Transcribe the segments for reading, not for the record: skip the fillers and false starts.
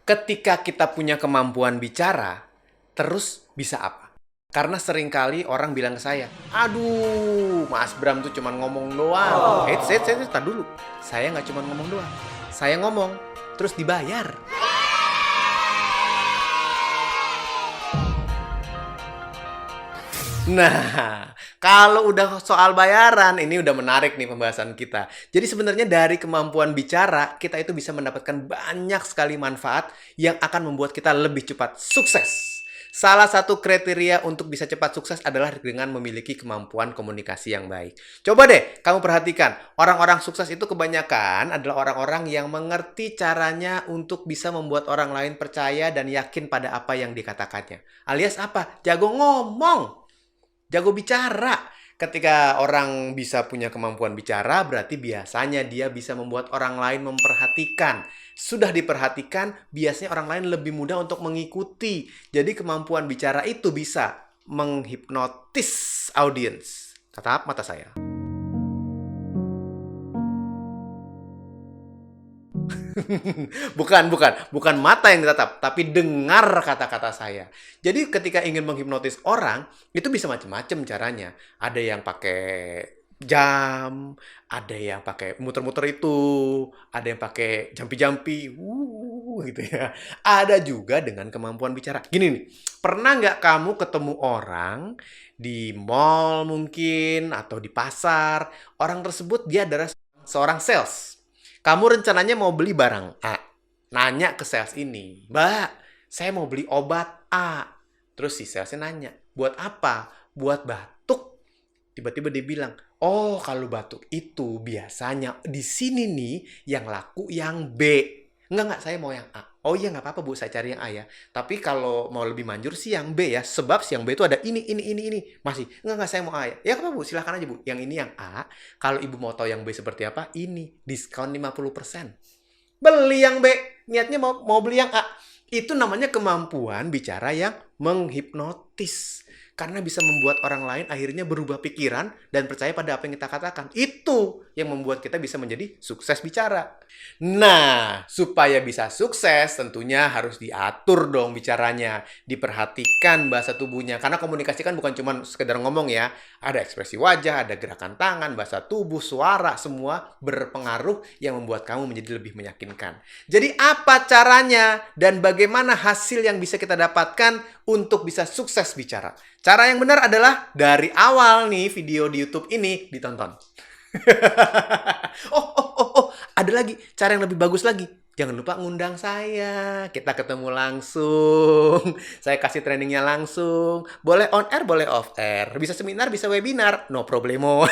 Ketika kita punya kemampuan bicara, terus bisa apa? Karena seringkali orang bilang ke saya, aduh, Mas Bram tuh cuman ngomong doang. Tar dulu. Saya nggak cuman ngomong doang. Saya ngomong, terus dibayar. Nah, kalau udah soal bayaran, ini udah menarik nih pembahasan kita. Jadi sebenarnya dari kemampuan bicara, kita itu bisa mendapatkan banyak sekali manfaat yang akan membuat kita lebih cepat sukses. Salah satu kriteria untuk bisa cepat sukses adalah dengan memiliki kemampuan komunikasi yang baik. Coba deh kamu perhatikan, orang-orang sukses itu kebanyakan adalah orang-orang yang mengerti caranya untuk bisa membuat orang lain percaya dan yakin pada apa yang dikatakannya. Alias apa? Jago ngomong. Jago bicara. Ketika orang bisa punya kemampuan bicara, berarti biasanya dia bisa membuat orang lain memperhatikan. Sudah diperhatikan, biasanya orang lain lebih mudah untuk mengikuti. Jadi kemampuan bicara itu bisa menghipnotis audiens. Tatap mata saya. Bukan mata yang ditatap, tapi dengar kata-kata saya. Jadi ketika ingin menghipnotis orang, itu bisa macam-macam caranya. Ada yang pakai jam, ada yang pakai muter-muter itu, ada yang pakai jampi-jampi, gitu ya. Ada juga dengan kemampuan bicara. Gini nih, pernah nggak kamu ketemu orang di mall mungkin, atau di pasar, orang tersebut dia adalah seorang sales. Kamu rencananya mau beli barang A. Nanya ke sales ini, Mbak, saya mau beli obat A. Terus si salesnya nanya, buat apa? Buat batuk. Tiba-tiba dia bilang, oh kalau batuk itu biasanya di sini nih yang laku yang B. Enggak, saya mau yang A. Oh iya, nggak apa-apa Bu, saya cari yang A ya. Tapi kalau mau lebih manjur sih yang B ya. Sebab si yang B itu ada ini. Masih, enggak, saya mau A ya. Ya apa Bu, silahkan aja Bu. Yang ini yang A. Kalau Ibu mau tahu yang B seperti apa, ini. Diskon 50%. Beli yang B. Niatnya mau beli yang A. Itu namanya kemampuan bicara yang menghipnotis. Karena bisa membuat orang lain akhirnya berubah pikiran dan percaya pada apa yang kita katakan. Itu yang membuat kita bisa menjadi sukses bicara. Nah, supaya bisa sukses tentunya harus diatur dong bicaranya. Diperhatikan bahasa tubuhnya. Karena komunikasi kan bukan cuma sekedar ngomong ya. Ada ekspresi wajah, ada gerakan tangan, bahasa tubuh, suara, semua berpengaruh yang membuat kamu menjadi lebih meyakinkan. Jadi apa caranya dan bagaimana hasil yang bisa kita dapatkan untuk bisa sukses bicara? Cara yang benar adalah dari awal nih video di YouTube ini ditonton. Ada lagi cara yang lebih bagus lagi. Jangan lupa ngundang saya. Kita ketemu langsung. Saya kasih trainingnya langsung. Boleh on air, boleh off air. Bisa seminar, bisa webinar. No problemo.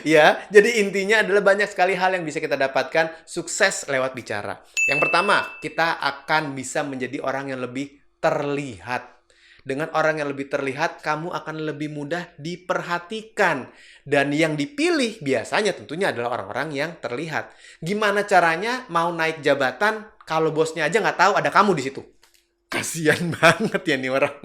Ya, jadi intinya adalah banyak sekali hal yang bisa kita dapatkan sukses lewat bicara. Yang pertama, kita akan bisa menjadi orang yang lebih terlihat. Dengan orang yang lebih terlihat, kamu akan lebih mudah diperhatikan. Dan yang dipilih biasanya tentunya adalah orang-orang yang terlihat. Gimana caranya mau naik jabatan kalau bosnya aja nggak tahu ada kamu di situ? Kasian banget ya nih orang.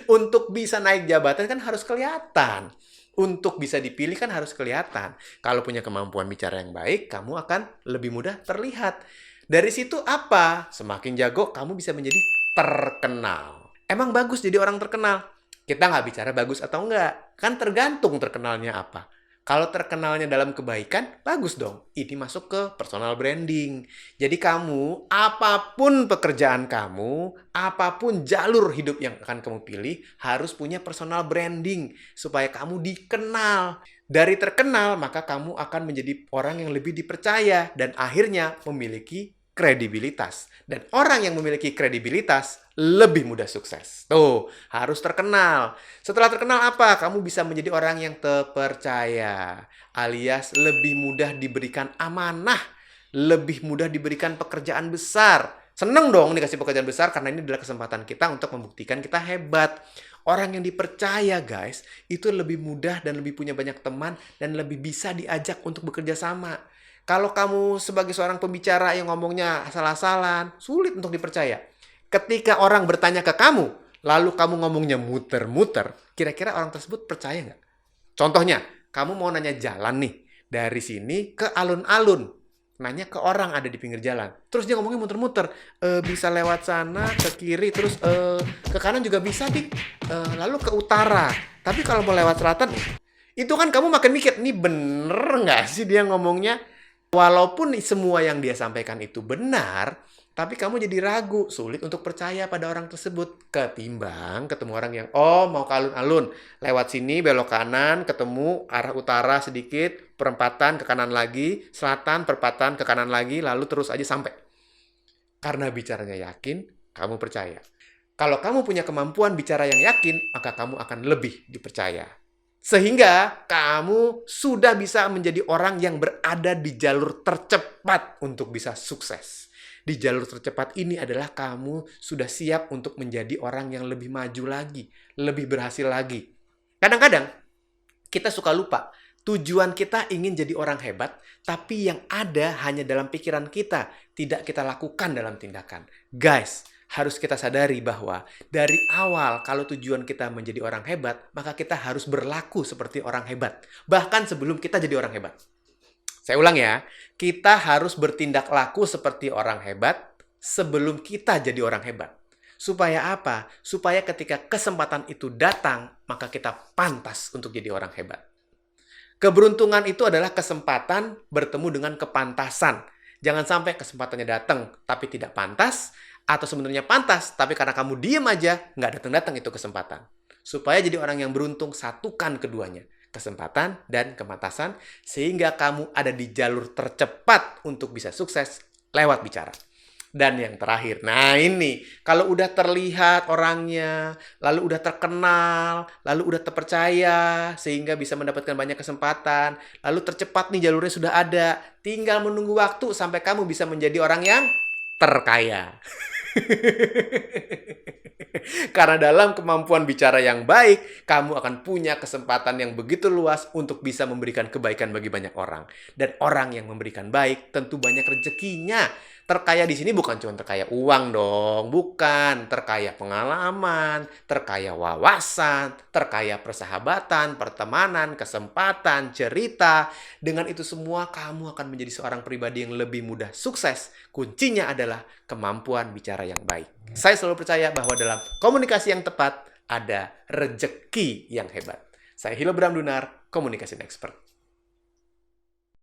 Untuk bisa naik jabatan kan harus kelihatan. Untuk bisa dipilih kan harus kelihatan. Kalau punya kemampuan bicara yang baik, kamu akan lebih mudah terlihat. Dari situ apa? Semakin jago, kamu bisa menjadi terkenal. Emang bagus jadi orang terkenal? Kita nggak bicara bagus atau enggak. Kan tergantung terkenalnya apa. Kalau terkenalnya dalam kebaikan, bagus dong. Ini masuk ke personal branding. Jadi kamu, apapun pekerjaan kamu, apapun jalur hidup yang akan kamu pilih, harus punya personal branding. Supaya kamu dikenal. Dari terkenal, maka kamu akan menjadi orang yang lebih dipercaya. Dan akhirnya memiliki kredibilitas. Dan orang yang memiliki kredibilitas lebih mudah sukses. Tuh, harus terkenal. Setelah terkenal apa? Kamu bisa menjadi orang yang terpercaya. Alias lebih mudah diberikan amanah. Lebih mudah diberikan pekerjaan besar. Seneng dong dikasih pekerjaan besar karena ini adalah kesempatan kita untuk membuktikan kita hebat. Orang yang dipercaya guys, itu lebih mudah dan lebih punya banyak teman dan lebih bisa diajak untuk bekerja sama. Kalau kamu sebagai seorang pembicara yang ngomongnya asal-asalan, sulit untuk dipercaya. Ketika orang bertanya ke kamu, lalu kamu ngomongnya muter-muter, kira-kira orang tersebut percaya nggak? Contohnya, kamu mau nanya jalan nih, dari sini ke alun-alun. nanya ke orang ada di pinggir jalan. Terus dia ngomongnya muter-muter. Bisa lewat sana, ke kiri, terus ke kanan juga bisa, Dik. Lalu ke utara. Tapi kalau mau lewat selatan, itu kan kamu makin mikir, nih bener nggak sih dia ngomongnya? Walaupun semua yang dia sampaikan itu benar, tapi kamu jadi ragu, sulit untuk percaya pada orang tersebut. Ketimbang ketemu orang yang, oh mau ke alun-alun, lewat sini belok kanan, ketemu arah utara sedikit, perempatan ke kanan lagi, selatan, perempatan ke kanan lagi, lalu terus aja sampai. Karena bicaranya yakin, kamu percaya. Kalau kamu punya kemampuan bicara yang yakin, maka kamu akan lebih dipercaya. Sehingga kamu sudah bisa menjadi orang yang berada di jalur tercepat untuk bisa sukses. Di jalur tercepat ini adalah kamu sudah siap untuk menjadi orang yang lebih maju lagi, lebih berhasil lagi. Kadang-kadang kita suka lupa, tujuan kita ingin jadi orang hebat, tapi yang ada hanya dalam pikiran kita, tidak kita lakukan dalam tindakan. Guys, harus kita sadari bahwa dari awal kalau tujuan kita menjadi orang hebat, maka kita harus berlaku seperti orang hebat. Bahkan sebelum kita jadi orang hebat. Saya ulang ya, kita harus bertindak laku seperti orang hebat sebelum kita jadi orang hebat. Supaya apa? Supaya ketika kesempatan itu datang, maka kita pantas untuk jadi orang hebat. Keberuntungan itu adalah kesempatan bertemu dengan kepantasan. Jangan sampai kesempatannya datang, tapi tidak pantas, atau sebenarnya pantas, tapi karena kamu diem aja, nggak datang-datang itu kesempatan. Supaya jadi orang yang beruntung, satukan keduanya. Kesempatan dan kepantasan, sehingga kamu ada di jalur tercepat untuk bisa sukses lewat bicara. Dan yang terakhir, nah ini, kalau udah terlihat orangnya, lalu udah terkenal, lalu udah terpercaya, sehingga bisa mendapatkan banyak kesempatan, lalu tercepat nih jalurnya sudah ada, tinggal menunggu waktu sampai kamu bisa menjadi orang yang terkaya. Karena dalam kemampuan bicara yang baik, kamu akan punya kesempatan yang begitu luas untuk bisa memberikan kebaikan bagi banyak orang. Dan orang yang memberikan baik tentu banyak rezekinya. Terkaya di sini bukan cuma terkaya uang dong, bukan. Terkaya pengalaman, terkaya wawasan, terkaya persahabatan, pertemanan, kesempatan, cerita. Dengan itu semua kamu akan menjadi seorang pribadi yang lebih mudah sukses. Kuncinya adalah kemampuan bicara yang baik. Saya selalu percaya bahwa dalam komunikasi yang tepat ada rezeki yang hebat. Saya Hilo Bramdunar, Communication Expert.